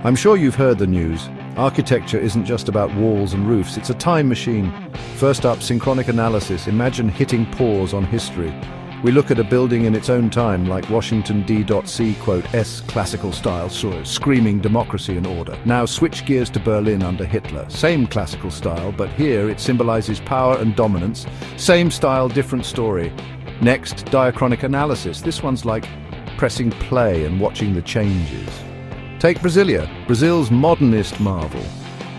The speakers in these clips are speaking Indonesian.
I'm sure you've heard the news. Architecture isn't just about walls and roofs, it's a time machine. First up, synchronic analysis. Imagine hitting pause on history. We look at a building in its own time, like Washington D.C. quote S classical style, screaming democracy and order. Now switch gears to Berlin under Hitler. Same classical style, but here it symbolizes power and dominance. Same style, different story. Next, diachronic analysis. This one's like pressing play and watching the changes. Take Brasilia, Brazil's modernist marvel.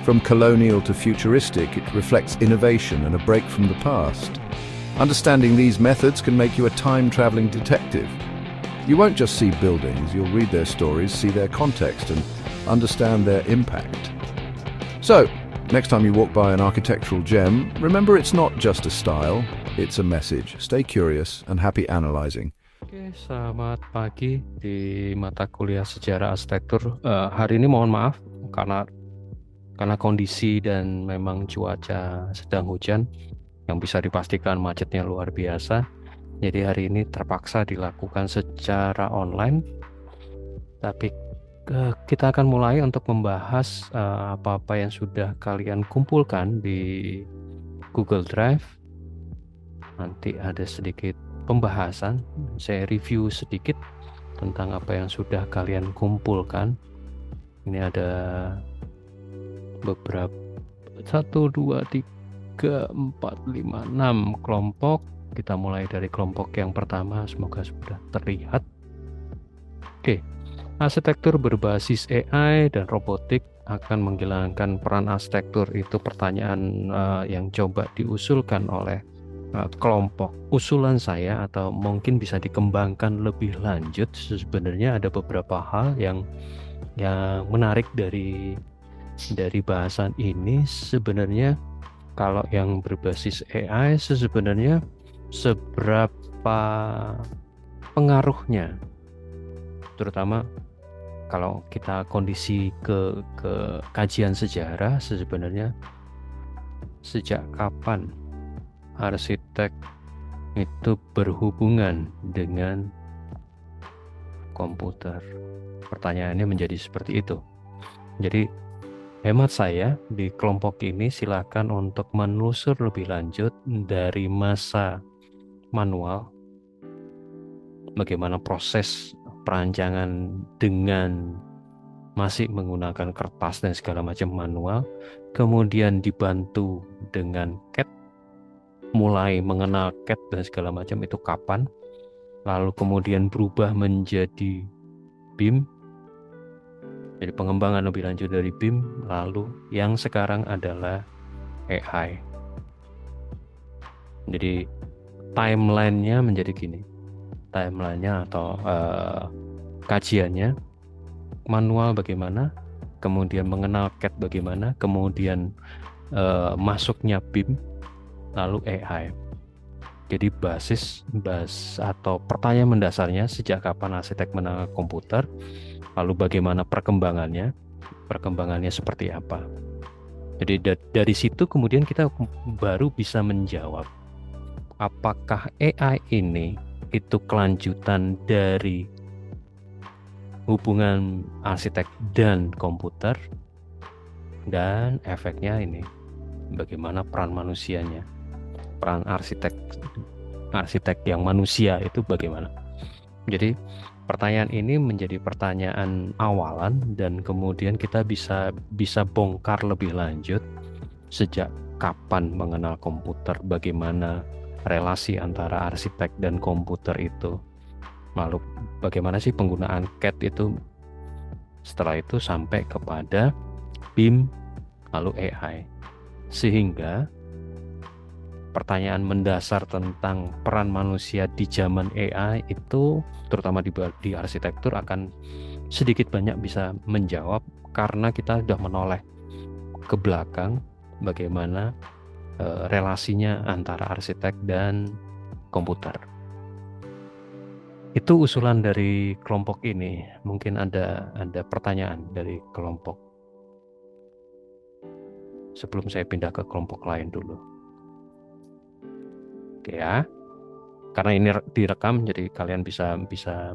From colonial to futuristic, it reflects innovation and a break from the past. Understanding these methods can make you a time-traveling detective. You won't just see buildings, you'll read their stories, see their context, and understand their impact. So, next time you walk by an architectural gem, remember it's not just a style, it's a message. Stay curious and happy analyzing. Oke, selamat pagi di mata kuliah sejarah arsitektur. Hari ini mohon maaf karena kondisi dan memang cuaca sedang hujan, yang bisa dipastikan macetnya luar biasa. Jadi hari ini terpaksa dilakukan secara online. Tapi kita akan mulai untuk membahas apa-apa yang sudah kalian kumpulkan di Google Drive. Nanti ada sedikit pembahasan, saya review sedikit tentang apa yang sudah kalian kumpulkan. Ini ada beberapa 1, 2, 3, 4, 5, 6 kelompok. Kita mulai dari kelompok yang pertama, semoga sudah terlihat. Oke, arsitektur berbasis AI dan robotik akan menghilangkan peran arsitektur. Itu pertanyaan yang coba diusulkan oleh kelompok. Usulan saya, atau mungkin bisa dikembangkan lebih lanjut, sebenarnya ada beberapa hal yang menarik dari bahasan ini. Sebenarnya kalau yang berbasis AI sebenarnya seberapa pengaruhnya, terutama kalau kita kondisi ke kajian sejarah, sebenarnya sejak kapan arsitek itu berhubungan dengan komputer? Pertanyaannya menjadi seperti itu. Jadi hemat saya di kelompok ini silakan untuk menelusur lebih lanjut dari masa manual, bagaimana proses perancangan dengan masih menggunakan kertas dan segala macam manual, kemudian dibantu dengan CAD, mulai mengenal CAD dan segala macam itu kapan, lalu kemudian berubah menjadi BIM, jadi pengembangan lebih lanjut dari BIM, lalu yang sekarang adalah AI. Jadi timeline-nya menjadi gini, timeline-nya atau kajiannya, manual bagaimana, kemudian mengenal CAD bagaimana, kemudian masuknya BIM, lalu AI. Jadi basis atau pertanyaan mendasarnya, sejak kapan arsitek mengenal komputer, lalu bagaimana perkembangannya seperti apa. Jadi dari situ kemudian kita baru bisa menjawab apakah AI ini itu kelanjutan dari hubungan arsitek dan komputer, dan efeknya ini bagaimana peran manusianya, peran arsitek yang manusia itu bagaimana. Jadi pertanyaan ini menjadi pertanyaan awalan, dan kemudian kita bisa bongkar lebih lanjut sejak kapan mengenal komputer, bagaimana relasi antara arsitek dan komputer itu, lalu bagaimana sih penggunaan CAD itu, setelah itu sampai kepada BIM, lalu AI. Sehingga pertanyaan mendasar tentang peran manusia di zaman AI itu, terutama di arsitektur, akan sedikit banyak bisa menjawab karena kita sudah menoleh ke belakang bagaimana relasinya antara arsitek dan komputer. Itu usulan dari kelompok ini. Mungkin ada pertanyaan dari kelompok sebelum saya pindah ke kelompok lain dulu. Oke ya, karena ini direkam jadi kalian bisa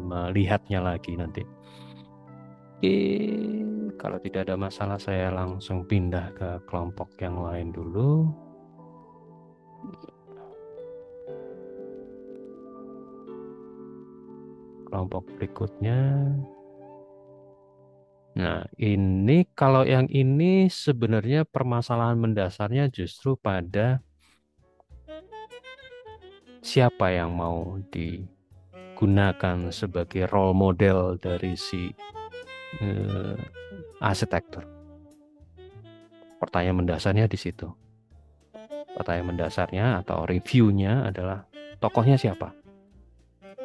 melihatnya lagi nanti. Kalau tidak ada masalah, saya langsung pindah ke kelompok yang lain dulu. Kelompok berikutnya. Nah, ini kalau yang ini sebenarnya permasalahan mendasarnya justru pada siapa yang mau digunakan sebagai role model dari si arsitektur. Pertanyaan mendasarnya di situ. Pertanyaan mendasarnya atau reviewnya adalah tokohnya siapa.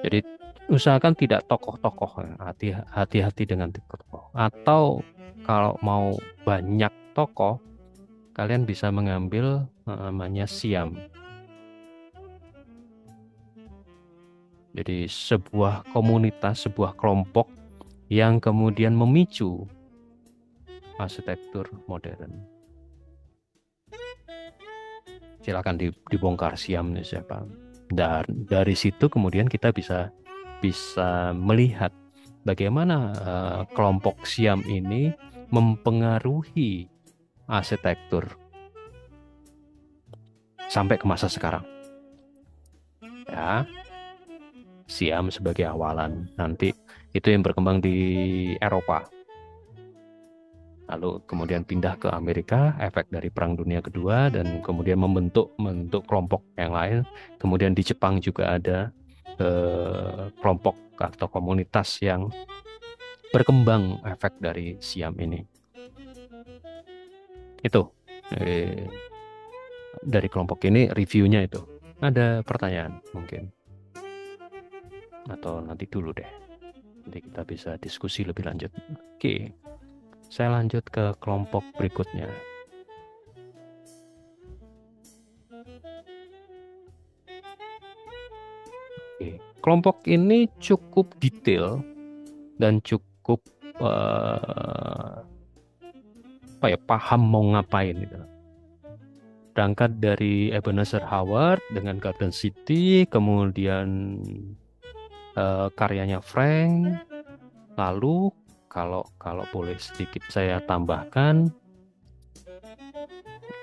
Jadi usahakan tidak tokoh-tokoh, hati-hati dengan tokoh. Atau kalau mau banyak tokoh, kalian bisa mengambil namanya Siam. Jadi sebuah komunitas, sebuah kelompok yang kemudian memicu arsitektur modern. Silakan dibongkar Siam siapa. Dan dari situ kemudian kita bisa melihat bagaimana kelompok Siam ini mempengaruhi arsitektur sampai ke masa sekarang. Ya, Siam sebagai awalan, nanti itu yang berkembang di Eropa. Lalu kemudian pindah ke Amerika, efek dari Perang Dunia Kedua, dan kemudian membentuk kelompok yang lain. Kemudian di Jepang juga ada kelompok atau komunitas yang berkembang efek dari Siam ini. Itu dari kelompok ini reviewnya itu. Ada pertanyaan mungkin? Atau nanti dulu deh. Nanti kita bisa diskusi lebih lanjut. Oke. Saya lanjut ke kelompok berikutnya. Oke. Kelompok ini cukup detail dan cukup paham mau ngapain gitu. Berangkat dari Ebenezer Howard dengan Garden City, kemudian karyanya Frank, lalu kalau boleh sedikit saya tambahkan,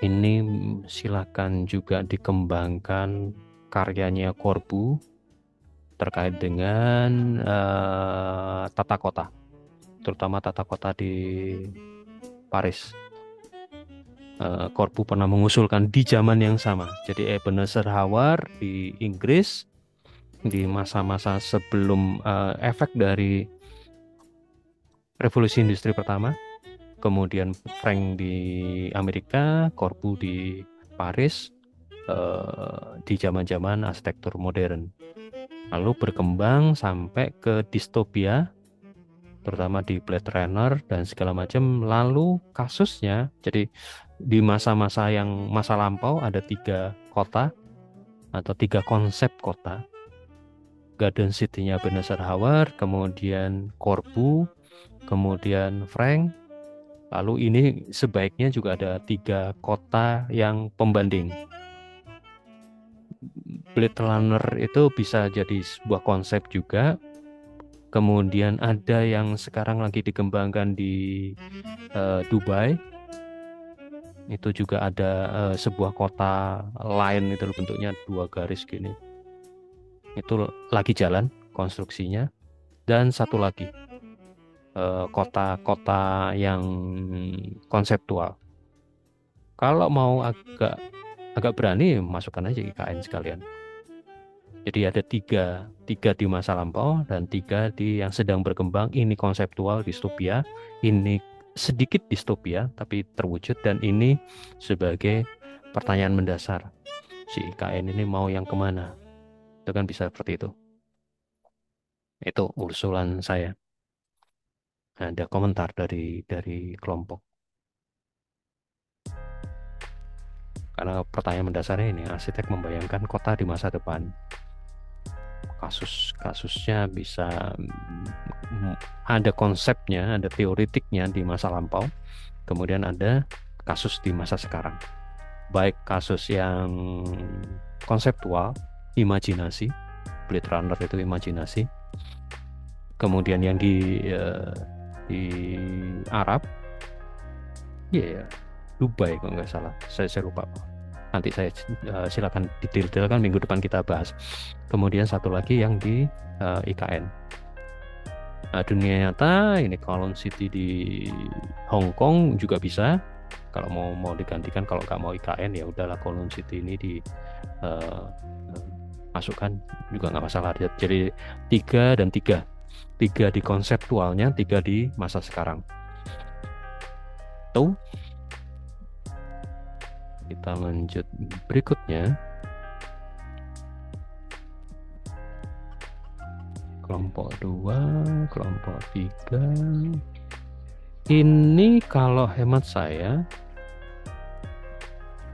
ini silakan juga dikembangkan karyanya Corbu terkait dengan tata kota, terutama tata kota di Paris. Corbu pernah mengusulkan di zaman yang sama. Jadi Ebenezer Howard di Inggris di masa-masa sebelum efek dari Revolusi Industri Pertama, kemudian Frank di Amerika, Corbu di Paris, di zaman-zaman arsitektur modern. Lalu berkembang sampai ke distopia, terutama di Blade Runner dan segala macam. Lalu kasusnya, jadi di masa-masa yang masa lampau ada 3 kota atau 3 konsep kota. Garden City-nya Ebenezer Howard, kemudian Corbu, kemudian Frank. Lalu ini sebaiknya juga ada 3 kota yang pembanding. Blade Runner itu bisa jadi sebuah konsep juga. Kemudian ada yang sekarang lagi dikembangkan di Dubai. Itu juga ada sebuah kota lain, itu bentuknya 2 garis gini. Itu lagi jalan konstruksinya. Dan satu lagi kota-kota yang konseptual. Kalau mau agak berani, masukkan aja IKN sekalian. Jadi ada 3 di masa lampau dan 3 yang sedang berkembang. Ini konseptual distopia, ini sedikit distopia tapi terwujud, dan ini sebagai pertanyaan mendasar. Si IKN ini mau yang kemana? Itu kan bisa seperti itu. Itu usulan saya. Ada komentar dari kelompok. Karena pertanyaan mendasarnya ini, arsitek membayangkan kota di masa depan. Kasusnya bisa ada konsepnya, ada teoritiknya di masa lampau, kemudian ada kasus di masa sekarang. Baik kasus yang konseptual, imajinasi, Blade Runner itu imajinasi, kemudian yang di Arab Iya ya, Dubai kalau nggak salah. Saya lupa. Nanti saya silakan detail-detailkan minggu depan kita bahas. Kemudian satu lagi yang di IKN. Nah, dunia nyata ini Kowloon City di Hong Kong juga bisa. Kalau mau digantikan, kalau nggak mau IKN ya udahlah Kowloon City ini di eh, masukkan juga nggak masalah. Jadi 3 dan 3 di konseptualnya, 3 di masa sekarang. Tuh, kita lanjut berikutnya. Kelompok 2, kelompok 3. Ini kalau hemat saya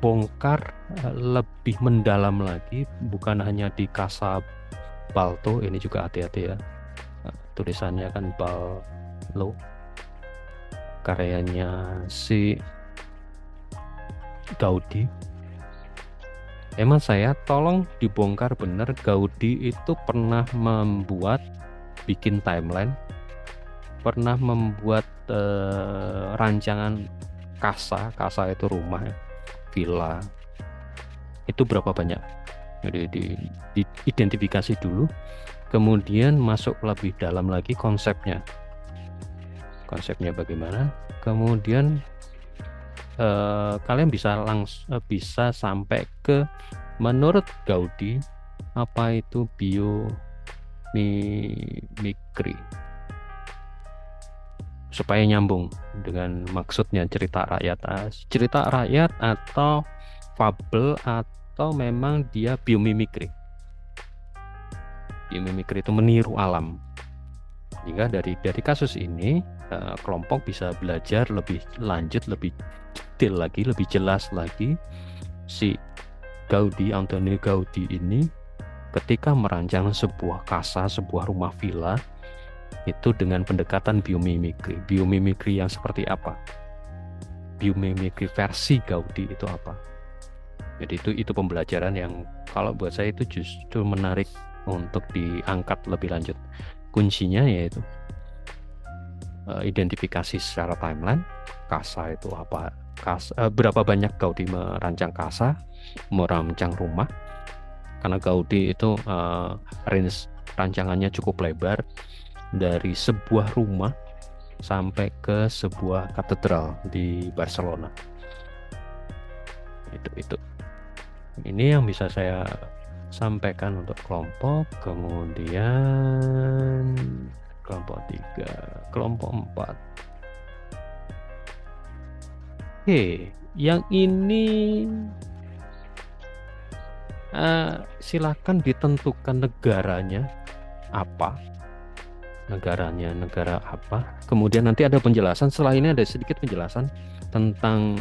bongkar lebih mendalam lagi, bukan hanya di Casa Balto, ini juga hati-hati ya. Tulisannya kan Ballo, karyanya si Gaudi. Emang saya tolong dibongkar bener, Gaudi itu pernah bikin timeline, pernah membuat rancangan Casa itu rumah, villa. Itu berapa banyak? Jadi diidentifikasi dulu, kemudian masuk lebih dalam lagi konsepnya bagaimana, kemudian kalian bisa sampai ke menurut Gaudi apa itu biomimikri, supaya nyambung dengan maksudnya cerita rakyat atau fabel, atau memang dia biomimikri. Biomimikri itu meniru alam. Hingga dari kasus ini kelompok bisa belajar lebih lanjut, lebih detail lagi, lebih jelas lagi si Antonio Gaudi ini ketika merancang sebuah casa, sebuah rumah villa itu dengan pendekatan biomimikri. Biomimikri yang seperti apa? Biomimikri versi Gaudi itu apa? Jadi itu pembelajaran yang kalau buat saya itu justru menarik untuk diangkat lebih lanjut. Kuncinya yaitu identifikasi secara timeline, casa itu apa, berapa banyak Gaudi merancang casa, merancang rumah, karena Gaudi itu range rancangannya cukup lebar, dari sebuah rumah sampai ke sebuah katedral di Barcelona. Itu ini yang bisa saya sampaikan untuk kelompok. Kemudian kelompok 3, kelompok 4. Oke, yang ini silakan ditentukan negaranya apa, negara apa. Kemudian nanti ada penjelasan, setelah ini ada sedikit penjelasan tentang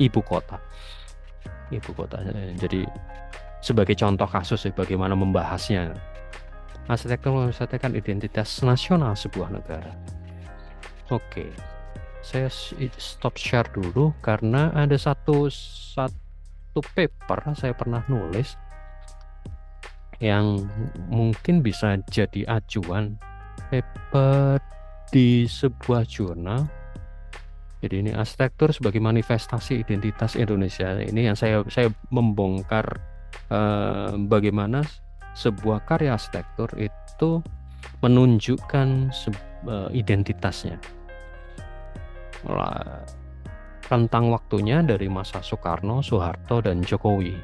ibu kota. Jadi sebagai contoh kasus bagaimana membahasnya. Arsitektur menyelesaikan identitas nasional sebuah negara. Oke, saya stop share dulu karena ada satu paper saya pernah nulis yang mungkin bisa jadi acuan, paper di sebuah jurnal. Jadi ini arsitektur sebagai manifestasi identitas Indonesia. Ini yang saya membongkar bagaimana sebuah karya arsitektur itu menunjukkan identitasnya. Rentang waktunya dari masa Soekarno, Soeharto, dan Jokowi.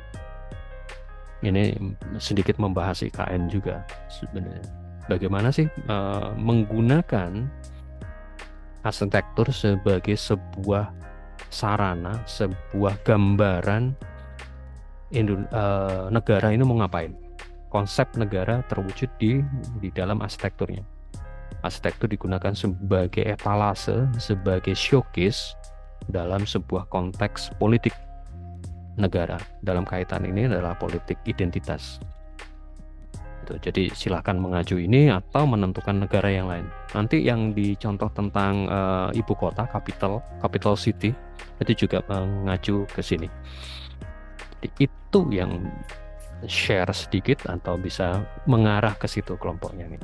Ini sedikit membahas IKN juga sebenarnya. Bagaimana sih menggunakan arsitektur sebagai sebuah sarana, sebuah gambaran negara ini mau ngapain. Konsep negara terwujud di dalam arsitekturnya. Arsitektur digunakan sebagai etalase, sebagai showcase dalam sebuah konteks politik negara. Dalam kaitan ini adalah politik identitas. Jadi silakan mengacu ini atau menentukan negara yang lain. Nanti yang dicontoh tentang ibu kota, capital city, itu juga mengacu ke sini. Jadi itu yang share sedikit atau bisa mengarah ke situ kelompoknya nih.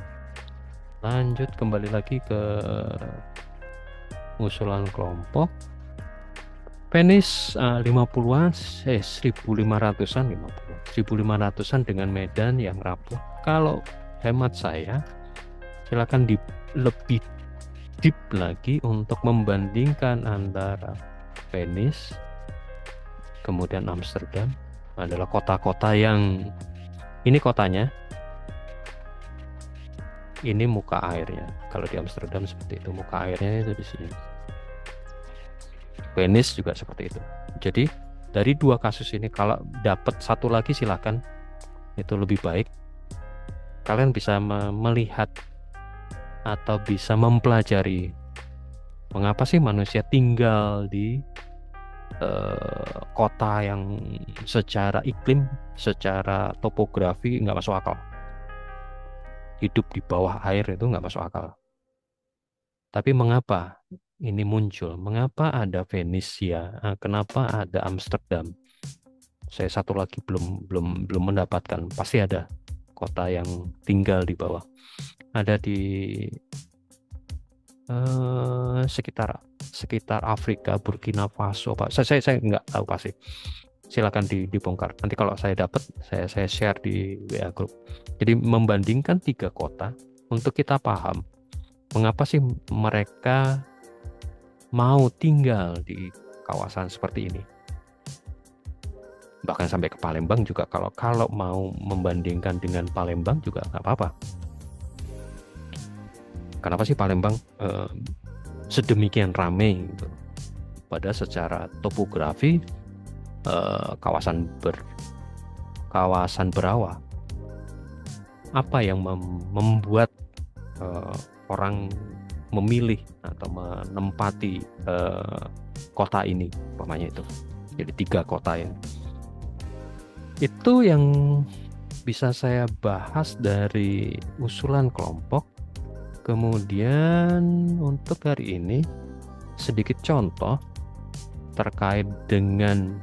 Lanjut kembali lagi ke usulan kelompok. Venice 50-an, 1500-an, 1500-an dengan medan yang rapuh. Kalau hemat saya, silakan lebih deep lagi untuk membandingkan antara Venice kemudian Amsterdam. Adalah kota-kota yang ini kotanya, ini muka airnya. Kalau di Amsterdam seperti itu, muka airnya itu di sini. Venice juga seperti itu. Jadi dari dua kasus ini, kalau dapat satu lagi silakan, itu lebih baik. Kalian bisa melihat atau bisa mempelajari mengapa sih manusia tinggal di kota yang secara iklim, secara topografi nggak masuk akal. Hidup di bawah air itu nggak masuk akal. Tapi mengapa ini muncul? Mengapa ada Venesia? Kenapa ada Amsterdam? Saya satu lagi belum mendapatkan. Pasti ada kota yang tinggal di bawah. Ada di sekitar Afrika, Burkina Faso, Pak. Saya nggak tahu pasti. Silakan dibongkar. Nanti kalau saya dapat, saya share di WA group. Jadi membandingkan 3 kota untuk kita paham mengapa sih mereka mau tinggal di kawasan seperti ini. Bahkan sampai ke Palembang juga, kalau mau membandingkan dengan Palembang juga nggak apa-apa. Kenapa sih Palembang sedemikian ramai gitu? Pada secara topografi kawasan berawa. Apa yang membuat orang memilih atau menempati kota ini, umpamanya itu. Jadi 3 kota ya. Itu yang bisa saya bahas dari usulan kelompok. Kemudian untuk hari ini sedikit contoh terkait dengan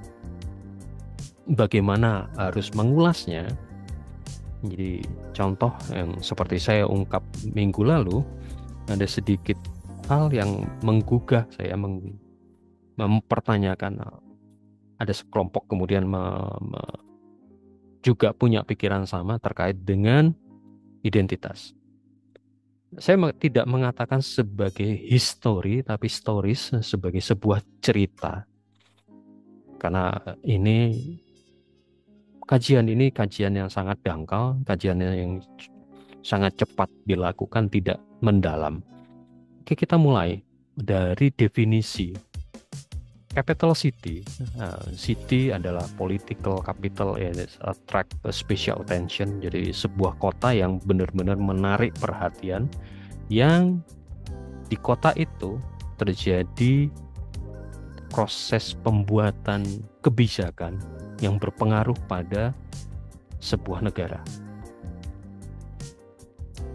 bagaimana harus mengulasnya. Jadi contoh yang seperti saya ungkap minggu lalu, ada sedikit hal yang menggugah saya, mempertanyakan. Ada sekelompok kemudian juga punya pikiran sama terkait dengan identitas. Saya tidak mengatakan sebagai history, tapi stories sebagai sebuah cerita. Karena kajian yang sangat dangkal, kajian yang sangat cepat dilakukan, tidak mendalam. Oke, kita mulai dari definisi. Capital city. City adalah political capital, attract special attention. Jadi sebuah kota yang benar-benar menarik perhatian, yang di kota itu terjadi proses pembuatan kebijakan yang berpengaruh pada sebuah negara.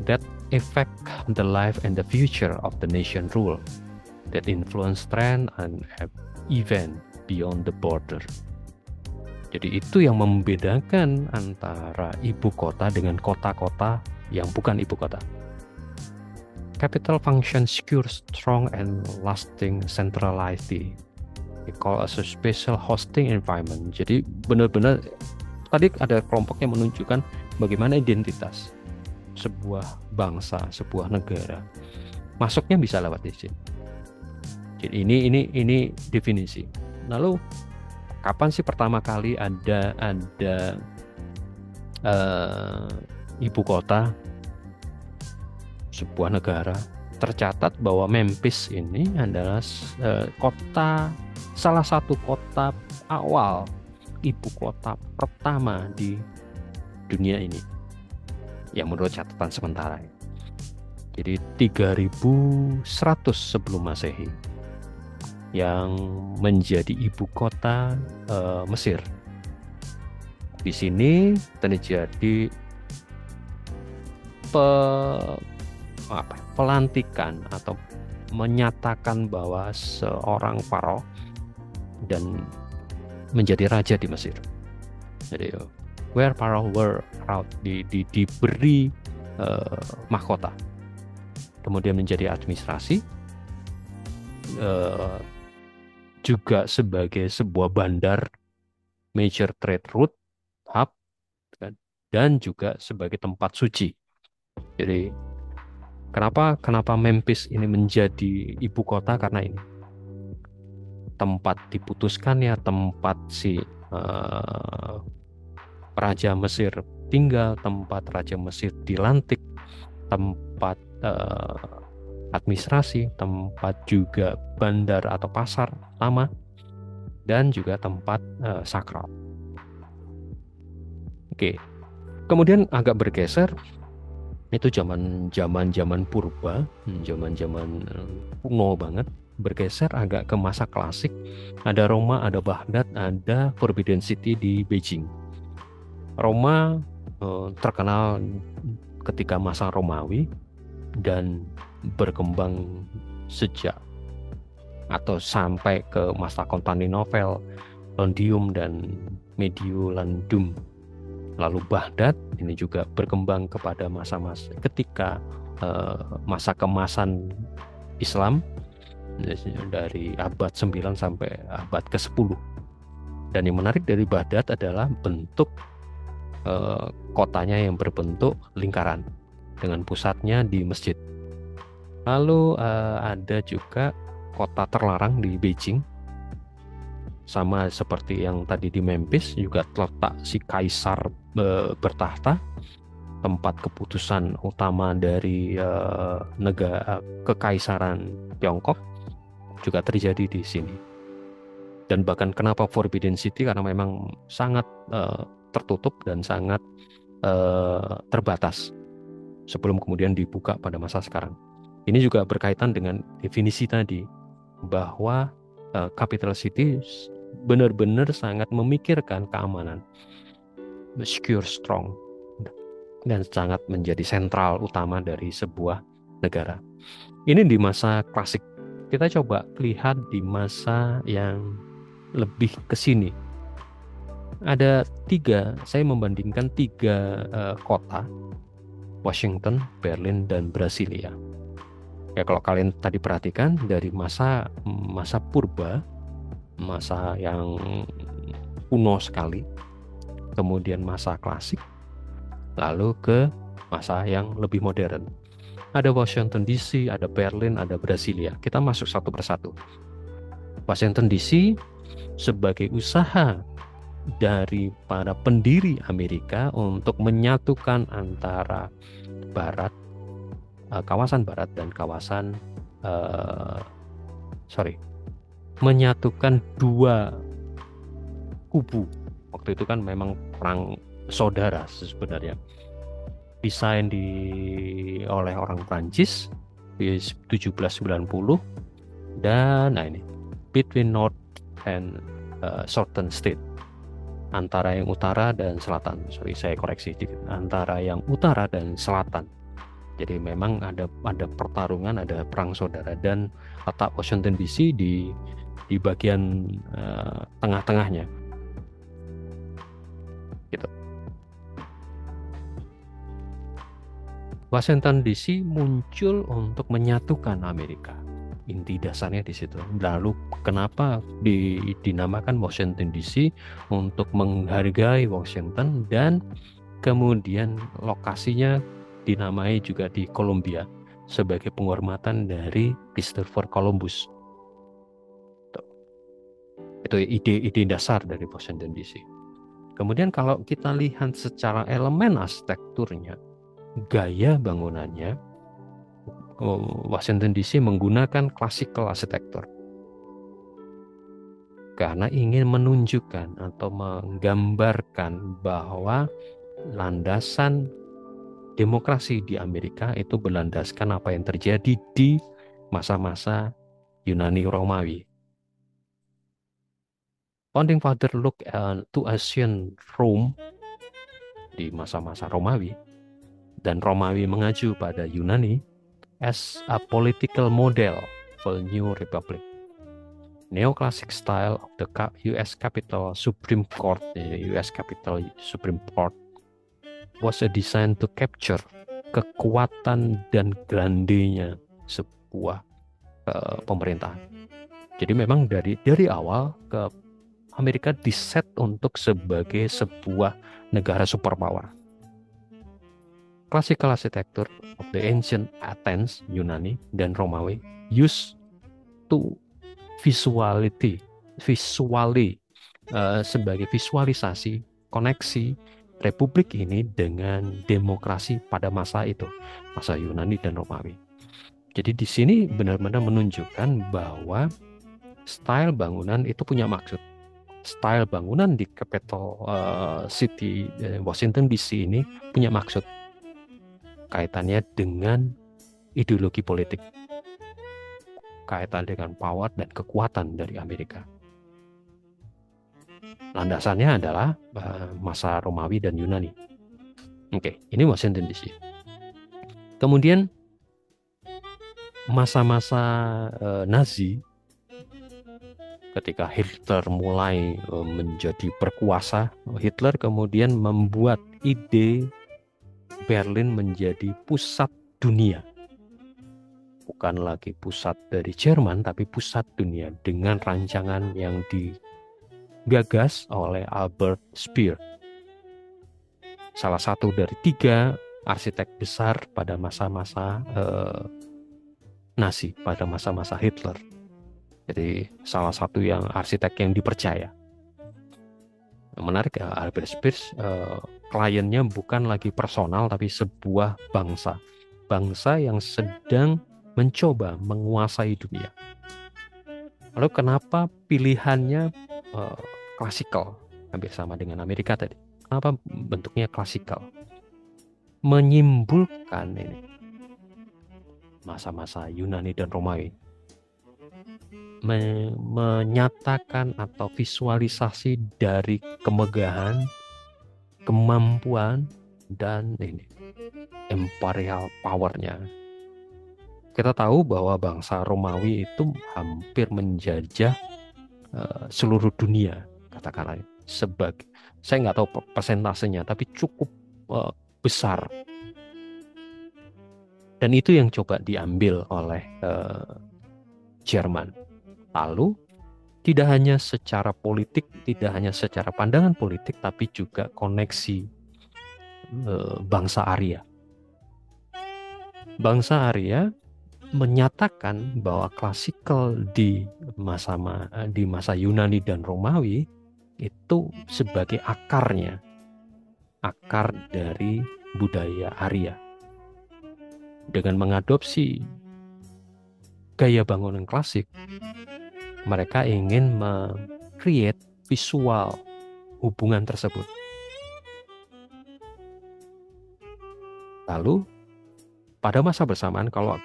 That affect the life and the future of the nation rule. That influence trend and event beyond the border. Jadi itu yang membedakan antara ibu kota dengan kota-kota yang bukan ibu kota. Capital function secure strong and lasting centrality. We call as a special hosting environment. Jadi benar-benar tadi ada kelompok yang menunjukkan bagaimana identitas sebuah bangsa, sebuah negara. Masuknya bisa lewat di sini. Jadi ini definisi. Lalu kapan sih pertama kali ada ibu kota sebuah negara? Tercatat bahwa Memphis ini adalah salah satu kota awal, ibu kota pertama di dunia ini, yang menurut catatan sementara. Jadi 3100 sebelum Masehi, yang menjadi ibu kota Mesir. Di sini terjadi pelantikan atau menyatakan bahwa seorang faraoh dan menjadi raja di Mesir. Jadi where pharaoh were proud, diberi mahkota, kemudian menjadi administrasi. juga sebagai sebuah bandar, major trade route, hub, kan, dan juga sebagai tempat suci. Jadi kenapa Memphis ini menjadi ibu kota? Karena ini tempat diputuskannya, tempat si Raja Mesir tinggal, tempat Raja Mesir dilantik, tempat administrasi, tempat juga bandar atau pasar utama, dan juga tempat sakral. Oke, kemudian agak bergeser, itu zaman purba, zaman kuno banget. Bergeser agak ke masa klasik. Ada Roma, ada Baghdad, ada Forbidden City di Beijing. Roma terkenal ketika masa Romawi dan berkembang sejak atau sampai ke masa Konstantinopel, Londium dan Mediolanum. Lalu Baghdad ini juga berkembang kepada masa-masa ketika masa kemasan Islam dari abad 9 sampai abad ke-10. Dan yang menarik dari Baghdad adalah bentuk kotanya yang berbentuk lingkaran dengan pusatnya di masjid. Lalu ada juga kota terlarang di Beijing, sama seperti yang tadi di Memphis, juga terletak si kaisar bertahta, tempat keputusan utama dari negara kekaisaran Tiongkok juga terjadi di sini. Dan bahkan kenapa Forbidden City, karena memang sangat tertutup dan sangat terbatas sebelum kemudian dibuka pada masa sekarang. Ini juga berkaitan dengan definisi tadi, bahwa capital city benar-benar sangat memikirkan keamanan, secure, strong, dan sangat menjadi sentral utama dari sebuah negara. Ini di masa klasik. Kita coba lihat di masa yang lebih ke sini. Ada saya membandingkan tiga kota, Washington, Berlin, dan Brasilia. Ya, kalau kalian tadi perhatikan dari masa purba, masa yang kuno sekali, kemudian masa klasik, lalu ke masa yang lebih modern. Ada Washington DC, ada Berlin, ada Brasilia. Kita masuk satu persatu. Washington DC sebagai usaha dari para pendiri Amerika untuk menyatukan antara kawasan barat dan kawasan menyatukan dua kubu. Waktu itu kan memang perang saudara sebenarnya. Desain oleh orang Prancis di 1790, dan ini between North and Southern State, antara yang utara dan selatan. Saya koreksi sedikit, antara yang utara dan selatan. Jadi memang ada pertarungan, ada perang saudara, dan letak Washington DC di bagian tengah-tengahnya. Gitu. Washington DC muncul untuk menyatukan Amerika. Inti dasarnya di situ. Lalu kenapa dinamakan Washington DC? Untuk menghargai Washington, dan kemudian lokasinya dinamai juga di Columbia sebagai penghormatan dari Christopher Columbus. Itu ide dasar dari Washington DC. Kemudian kalau kita lihat secara elemen arsitekturnya, gaya bangunannya, Washington DC menggunakan classical arsitektur karena ingin menunjukkan atau menggambarkan bahwa landasan demokrasi di Amerika itu berlandaskan apa yang terjadi di masa-masa Yunani Romawi. Founding Father look to ancient Rome di masa-masa Romawi, dan Romawi mengacu pada Yunani as a political model for new republic. Neoclassic style of the US Capitol Supreme Court, US Capitol Supreme Court was a design to capture kekuatan dan grandenya sebuah pemerintahan. Jadi memang dari awal Amerika diset untuk sebagai sebuah negara superpower. Classical architecture of the ancient Athens, Yunani, dan Romawi used to visually sebagai visualisasi koneksi republik ini dengan demokrasi pada masa itu, masa Yunani dan Romawi. Jadi di sini benar-benar menunjukkan bahwa style bangunan itu punya maksud. Style bangunan di capital city Washington DC ini punya maksud, kaitannya dengan ideologi politik, kaitan dengan power dan kekuatan dari Amerika. Landasannya adalah masa Romawi dan Yunani. Oke, ini Washington DC. Kemudian masa-masa Nazi, ketika Hitler mulai menjadi berkuasa, Hitler kemudian membuat ide Berlin menjadi pusat dunia. Bukan lagi pusat dari Jerman, tapi pusat dunia dengan rancangan yang digagas oleh Albert Speer. Salah satu dari 3 arsitek besar pada masa-masa Nazi, pada masa-masa Hitler. Jadi salah satu yang arsitek yang dipercaya. Menarik, Albert Speer kliennya bukan lagi personal tapi sebuah bangsa yang sedang mencoba menguasai dunia. Lalu kenapa pilihannya klasikal, hampir sama dengan Amerika tadi? Kenapa bentuknya klasikal? Menyimpulkan ini masa-masa Yunani dan Romawi, menyatakan atau visualisasi dari kemegahan, kemampuan, dan ini imperial powernya. Kita tahu bahwa bangsa Romawi itu hampir menjajah seluruh dunia, katakanlah sebagai, saya nggak tahu persentasenya, tapi cukup besar. Dan itu yang coba diambil oleh Jerman. Lalu tidak hanya secara politik, tidak hanya secara pandangan politik, tapi juga koneksi bangsa Arya. Bangsa Arya menyatakan bahwa klasikal di masa Yunani dan Romawi itu sebagai akar dari budaya Arya. Dengan mengadopsi gaya bangunan klasik, mereka ingin create visual hubungan tersebut. Lalu pada masa bersamaan, kalau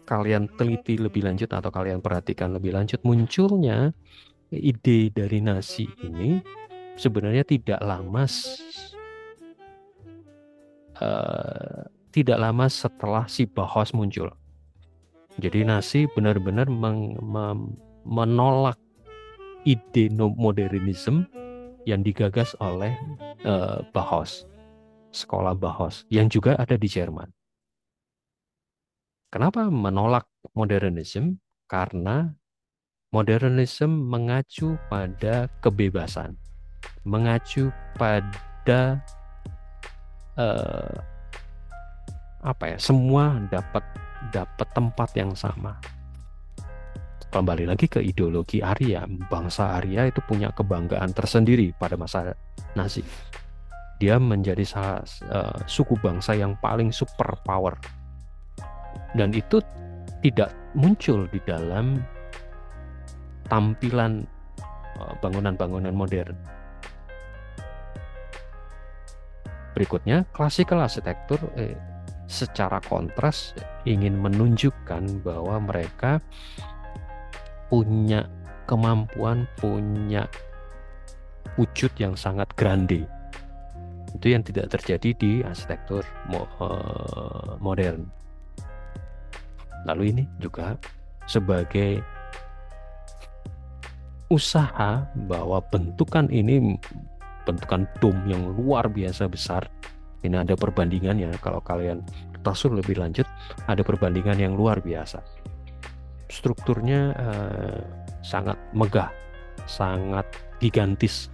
kalian teliti lebih lanjut atau kalian perhatikan lebih lanjut, munculnya ide dari Nazi ini sebenarnya tidak lama setelah si Bauhaus muncul. Jadi Nazi benar-benar menolak ide modernisme yang digagas oleh Bauhaus, sekolah Bauhaus yang juga ada di Jerman. Kenapa menolak modernisme? Karena modernisme mengacu pada kebebasan, mengacu pada semua dapat tempat yang sama. Kembali lagi ke ideologi Arya, bangsa Arya itu punya kebanggaan tersendiri pada masa Nazi. Dia menjadi suku bangsa yang paling super power, dan itu tidak muncul di dalam tampilan bangunan-bangunan modern. Berikutnya, classical arsitektur secara kontras ingin menunjukkan bahwa mereka punya kemampuan, punya wujud yang sangat grande. Itu yang tidak terjadi di arsitektur modern. Lalu ini juga sebagai usaha bahwa bentukan dom yang luar biasa besar. Ini ada perbandingannya, kalau kalian telusur lebih lanjut, ada perbandingan yang luar biasa. strukturnya sangat megah, sangat gigantis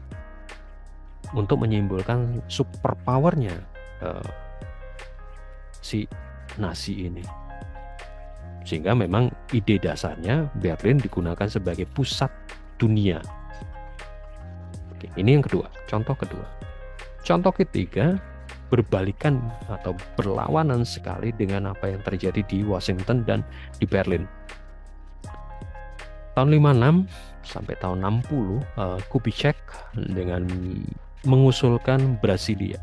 untuk menyimbolkan superpowernya si nasi ini. Sehingga memang ide dasarnya Berlin digunakan sebagai pusat dunia. Oke, ini yang kedua, contoh kedua. Contoh ketiga, berbalikan atau berlawanan sekali dengan apa yang terjadi di Washington dan di Berlin. Tahun 56 sampai tahun 60, Kubitschek dengan mengusulkan Brasilia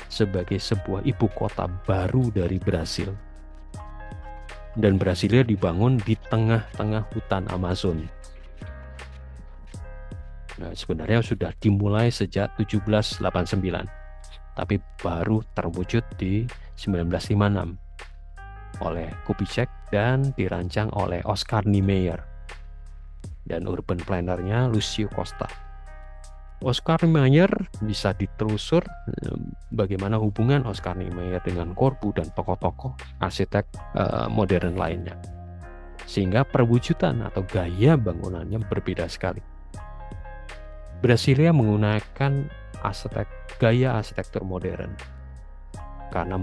sebagai sebuah ibu kota baru dari Brasil. Dan Brasilia dibangun di tengah-tengah hutan Amazon. Nah, sebenarnya sudah dimulai sejak 1789, tapi baru terwujud di 1956 oleh Kubitschek dan dirancang oleh Oscar Niemeyer dan urban planner-nya Lucio Costa. Oscar Niemeyer bisa ditelusur bagaimana hubungan Oscar Niemeyer dengan Corbu dan tokoh-tokoh arsitek modern lainnya, sehingga perwujudan atau gaya bangunannya berbeda sekali. Brasilia menggunakan gaya arsitektur modern karena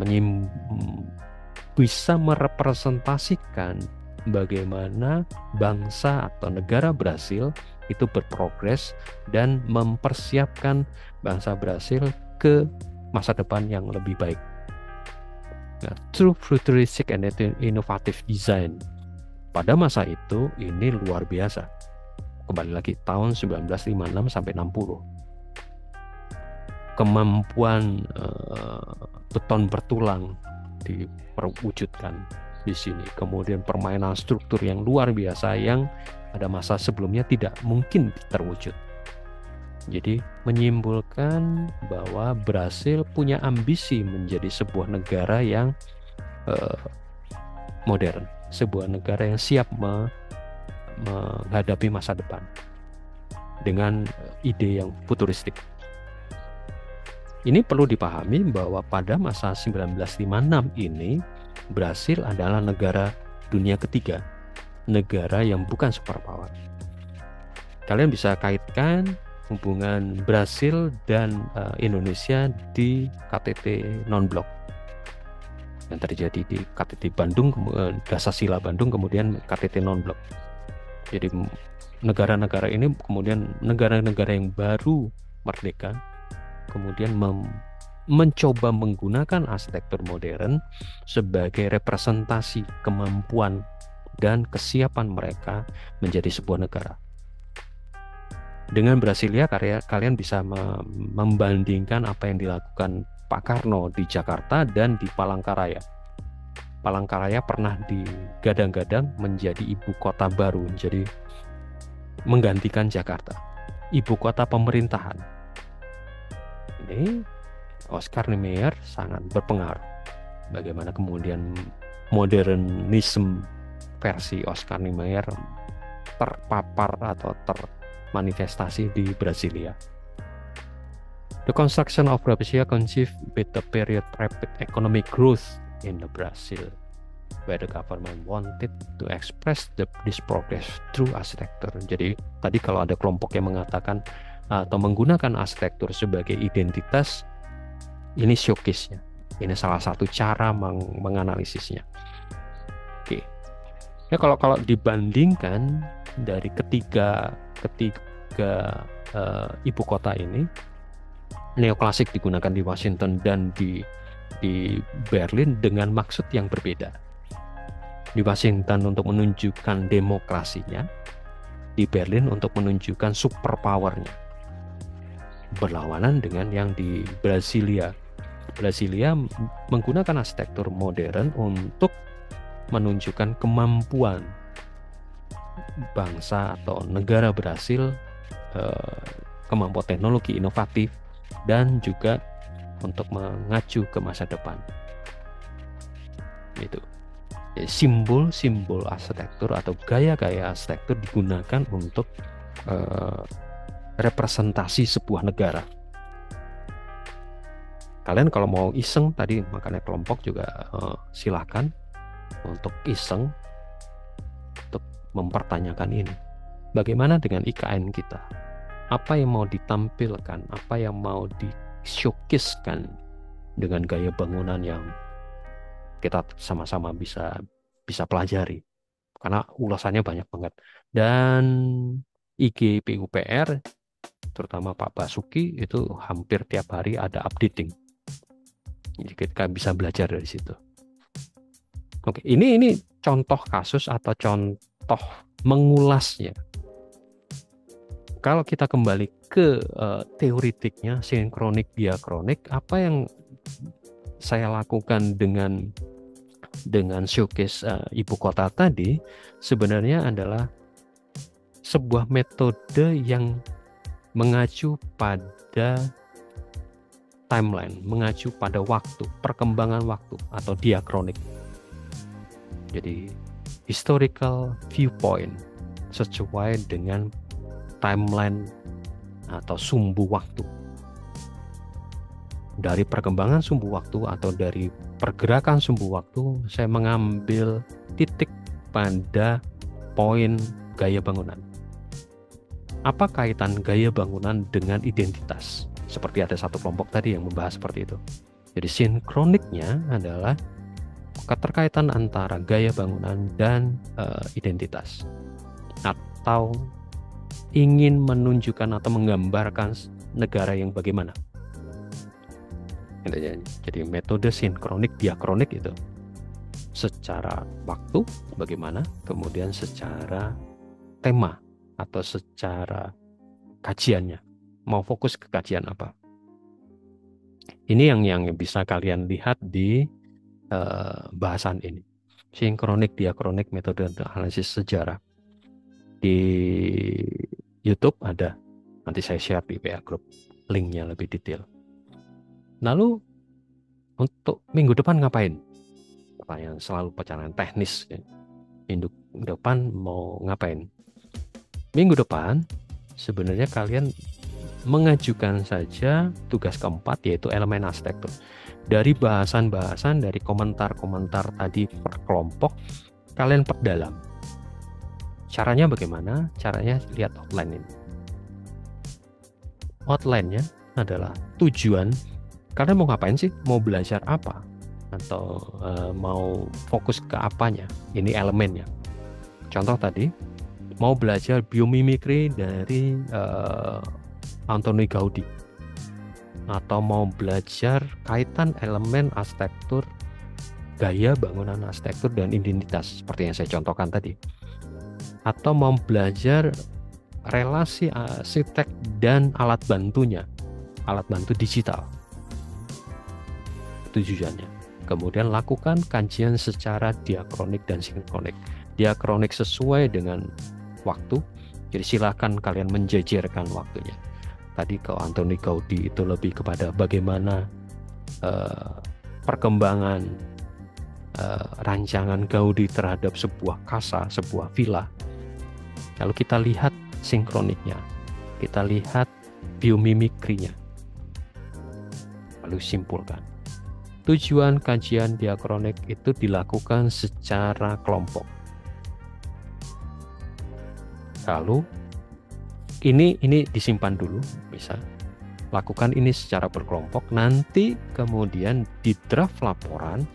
bisa merepresentasikan bagaimana bangsa atau negara Brasil itu berprogres dan mempersiapkan bangsa Brasil ke masa depan yang lebih baik. Nah, true futuristic and innovative design pada masa itu ini luar biasa. Kembali lagi tahun 1956 sampai 60. Kemampuan beton bertulang diperwujudkan di sini. Kemudian permainan struktur yang luar biasa yang pada masa sebelumnya tidak mungkin terwujud. Jadi menyimpulkan bahwa Brasil punya ambisi menjadi sebuah negara yang modern, sebuah negara yang siap menghadapi masa depan dengan ide yang futuristik. Ini perlu dipahami bahwa pada masa 1956 ini Brasil adalah negara dunia ketiga, negara yang bukan superpower. Kalian bisa kaitkan hubungan Brasil dan Indonesia di KTT non-blok yang terjadi di KTT Bandung, Dasar-Sila Bandung, kemudian KTT non-blok. Jadi negara-negara ini kemudian negara-negara yang baru merdeka kemudian mencoba menggunakan arsitektur modern sebagai representasi kemampuan dan kesiapan mereka menjadi sebuah negara. Dengan Brasilia, kalian bisa membandingkan apa yang dilakukan Pak Karno di Jakarta dan di Palangkaraya. Palangkaraya pernah digadang-gadang menjadi ibu kota baru, jadi menggantikan Jakarta, ibu kota pemerintahan. Ini Oscar Niemeyer sangat berpengaruh. Bagaimana kemudian modernisme versi Oscar Niemeyer terpapar atau termanifestasi di Brasilia. The construction of Brasilia coincides with the period rapid economic growth in the Brazil, where the government wanted to express this progress through architecture. Jadi tadi kalau ada kelompok yang mengatakan atau menggunakan arsitektur sebagai identitas, ini showcase-nya. Ini salah satu cara menganalisisnya. Oke. Ya kalau dibandingkan dari ketiga ibu kota ini, neoklasik digunakan di Washington dan di Berlin dengan maksud yang berbeda. Di Washington untuk menunjukkan demokrasinya, di Berlin untuk menunjukkan superpowernya. Berlawanan dengan yang di Brasilia. Brasilia menggunakan arsitektur modern untuk menunjukkan kemampuan bangsa atau negara Brasil, kemampuan teknologi inovatif, dan juga untuk mengacu ke masa depan. Itu simbol-simbol arsitektur atau gaya-gaya arsitektur digunakan untuk representasi sebuah negara. Kalian kalau mau iseng tadi, makanya kelompok juga silahkan untuk iseng, untuk mempertanyakan ini. Bagaimana dengan IKN kita? Apa yang mau ditampilkan? Apa yang mau di-showcase-kan dengan gaya bangunan yang kita sama-sama bisa pelajari? Karena ulasannya banyak banget. Dan IG PUPR, terutama Pak Basuki, itu hampir tiap hari ada updating. Jadi kita bisa belajar dari situ. Oke, ini contoh kasus atau contoh mengulasnya. Kalau kita kembali ke teoritiknya, sinkronik, diakronik, apa yang saya lakukan dengan showcase ibu kota tadi sebenarnya adalah sebuah metode yang mengacu pada timeline, mengacu pada waktu, perkembangan waktu atau diakronik. Jadi historical viewpoint sesuai dengan timeline atau sumbu waktu. Dari perkembangan sumbu waktu atau dari pergerakan sumbu waktu, saya mengambil titik pada poin gaya bangunan. Apa kaitan gaya bangunan dengan identitas? Seperti ada satu kelompok tadi yang membahas seperti itu. Jadi sinkroniknya adalah keterkaitan antara gaya bangunan dan identitas. Atau ingin menunjukkan atau menggambarkan negara yang bagaimana. Jadi metode sinkronik diakronik itu secara waktu bagaimana, kemudian secara tema atau secara kajiannya, mau fokus ke kajian apa. Ini yang bisa kalian lihat di bahasan ini, sinkronik diakronik metode analisis sejarah. Di YouTube ada, nanti saya share di WA Group linknya lebih detail. Lalu untuk minggu depan ngapain? Pertanyaan selalu perjalanan teknis. Minggu depan mau ngapain? Minggu depan sebenarnya kalian mengajukan saja tugas keempat, yaitu elemen arsitektur. Dari bahasan-bahasan, dari komentar-komentar tadi per kelompok, kalian perdalam. Caranya bagaimana? Caranya lihat outline ini. Outline-nya adalah tujuan. Kalian mau ngapain sih? Mau belajar apa? Atau mau fokus ke apanya? Ini elemennya. Contoh tadi, mau belajar biomimikri dari Antoni Gaudi. Atau mau belajar kaitan elemen arsitektur, gaya bangunan arsitektur dan identitas, seperti yang saya contohkan tadi. Atau mau belajar relasi arsitek dan alat bantunya, alat bantu digital. Tujuannya. Kemudian lakukan kajian secara diakronik dan sinkronik. Diakronik sesuai dengan waktu, jadi silakan kalian menjejerkan waktunya. Tadi ke Antoni Gaudi itu lebih kepada bagaimana perkembangan rancangan Gaudi terhadap sebuah casa, sebuah villa. Lalu kita lihat sinkroniknya, kita lihat biomimikrinya, lalu simpulkan. Tujuan kajian diakronik itu dilakukan secara kelompok. Lalu ini disimpan dulu, bisa lakukan ini secara berkelompok. Nanti kemudian di draft laporan,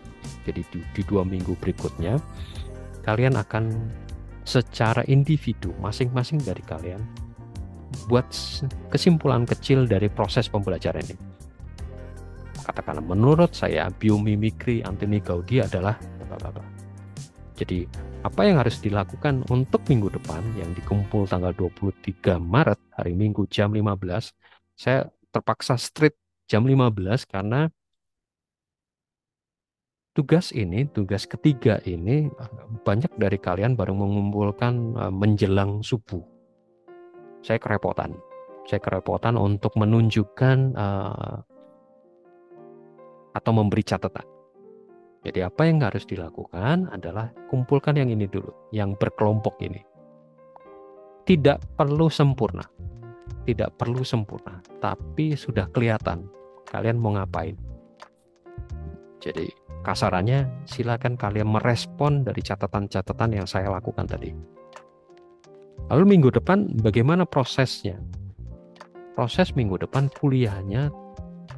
jadi di 2 minggu berikutnya, kalian akan secara individu masing-masing dari kalian buat kesimpulan kecil dari proses pembelajaran ini. Katakanlah menurut saya biomimikri Antoni Gaudi adalah apa. Jadi apa yang harus dilakukan untuk minggu depan yang dikumpul tanggal 23 Maret hari Minggu jam 15. Saya terpaksa straight jam 15 karena tugas ketiga ini banyak dari kalian baru mengumpulkan menjelang subuh. Saya kerepotan untuk menunjukkan atau memberi catatan. Jadi apa yang harus dilakukan adalah kumpulkan yang ini dulu, yang berkelompok ini. Tidak perlu sempurna, tapi sudah kelihatan kalian mau ngapain. Jadi kasarannya silakan kalian merespon dari catatan-catatan yang saya lakukan tadi. Lalu minggu depan bagaimana prosesnya? Proses minggu depan kuliahnya,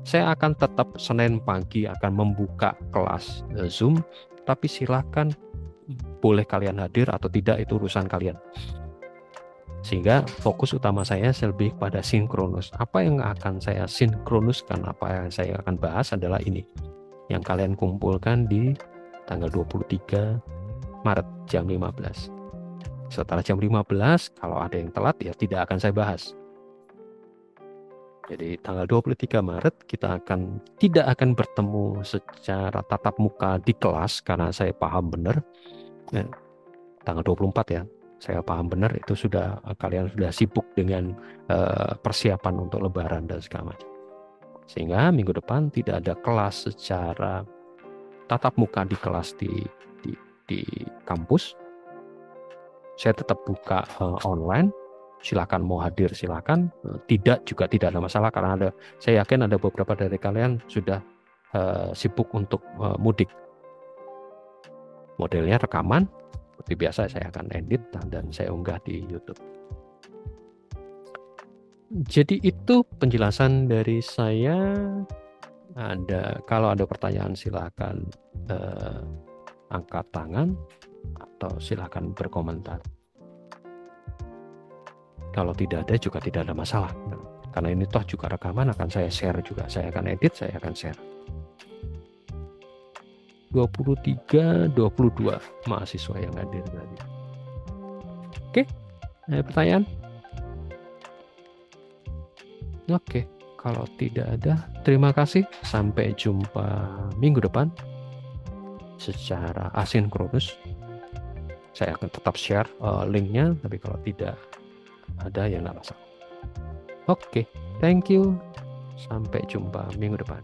saya akan tetap Senin pagi akan membuka kelas Zoom, tapi silakan boleh kalian hadir atau tidak itu urusan kalian. Sehingga fokus utama saya lebih pada sinkronus. Apa yang akan saya sinkronuskan, apa yang saya akan bahas adalah ini. Yang kalian kumpulkan di tanggal 23 Maret jam 15. Setelah jam 15, kalau ada yang telat ya tidak akan saya bahas. Jadi tanggal 23 Maret kita tidak akan bertemu secara tatap muka di kelas karena saya paham benar. Tanggal 24 ya, saya paham benar itu kalian sudah sibuk dengan persiapan untuk lebaran dan segala macam. Sehingga minggu depan tidak ada kelas secara tatap muka di kelas di kampus. Saya tetap buka online, silakan mau hadir silakan, tidak ada masalah karena saya yakin ada beberapa dari kalian sudah sibuk untuk mudik. Modelnya rekaman, seperti biasa saya akan edit dan saya unggah di YouTube. Jadi itu penjelasan dari saya. Kalau ada pertanyaan silakan angkat tangan atau silakan berkomentar. Kalau tidak ada juga tidak ada masalah. Karena ini toh juga rekaman akan saya share juga. Saya akan edit, saya akan share. 23, 22 mahasiswa yang hadir tadi. Oke, ada pertanyaan? Oke, kalau tidak ada, terima kasih. Sampai jumpa minggu depan secara asinkronus. Saya akan tetap share linknya, tapi kalau tidak ada ya nggak masalah. Oke, thank you. Sampai jumpa minggu depan.